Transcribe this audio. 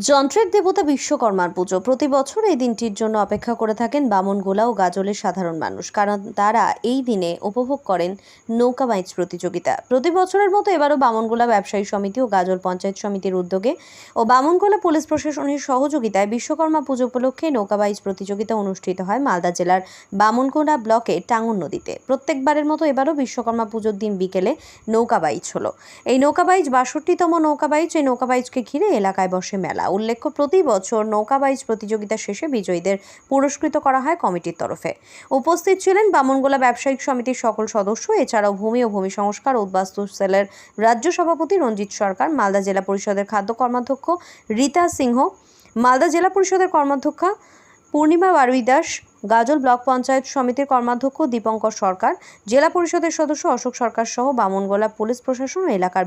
যন্ত্রের দেবতা বিশ্বকর্মার পুজো প্রতি বছর এই দিনটির জন্য অপেক্ষা করে থাকেন বামনগোলা ও গাজলের সাধারণ মানুষ, কারণ তারা এই দিনে উপভোগ করেন নৌকা বাইচ প্রতিযোগিতা। প্রতি বছরের মতো এবারও বামনগোলা ব্যবসায়ী সমিতি ও গাজল পঞ্চায়েত সমিতির উদ্যোগে ও বামনগোলা পুলিশ প্রশাসনের সহযোগিতায় বিশ্বকর্মা পুজো উপলক্ষে নৌকা বাইচ প্রতিযোগিতা অনুষ্ঠিত হয় মালদা জেলার বামনগোলা ব্লকের টাঙ্গন নদীতে। প্রত্যেকবারের মতো এবারও বিশ্বকর্মা পুজোর দিন বিকেলে নৌকা বাইচ হলো। এই নৌকা বাইচ ৬২তম নৌকা বাইচ। এই নৌকা বাইচকে ঘিরে এলাকায় বসে মেলা। উল্লেখ্য, প্রতি বছর নৌকা বাইচ প্রতিযোগিতা শেষে বিজয়ীদের পুরস্কৃত করা হয় কমিটির তরফে। উপস্থিত ছিলেন বামনগোলা ব্যবসায়িক সমিতির সকল সদস্য, এছাড়াও ভূমি ও ভূমি সংস্কার ও উদ্বাস্তু সেলের রাজ্য সভাপতি রঞ্জিত সরকার, মালদা জেলা পরিষদের খাদ্য কর্মাধ্যক্ষ রীতা সিংহ, মালদা জেলা পরিষদের কর্মাধ্যক্ষা পূর্ণিমা বারুই দাস, গাজল ব্লক পঞ্চায়েত সমিতির কর্মাধ্যক্ষ দীপঙ্কর সরকার, জেলা পরিষদের সদস্য অশোক সরকার সহ বামনগোলা পুলিশ প্রশাসন ও এলাকার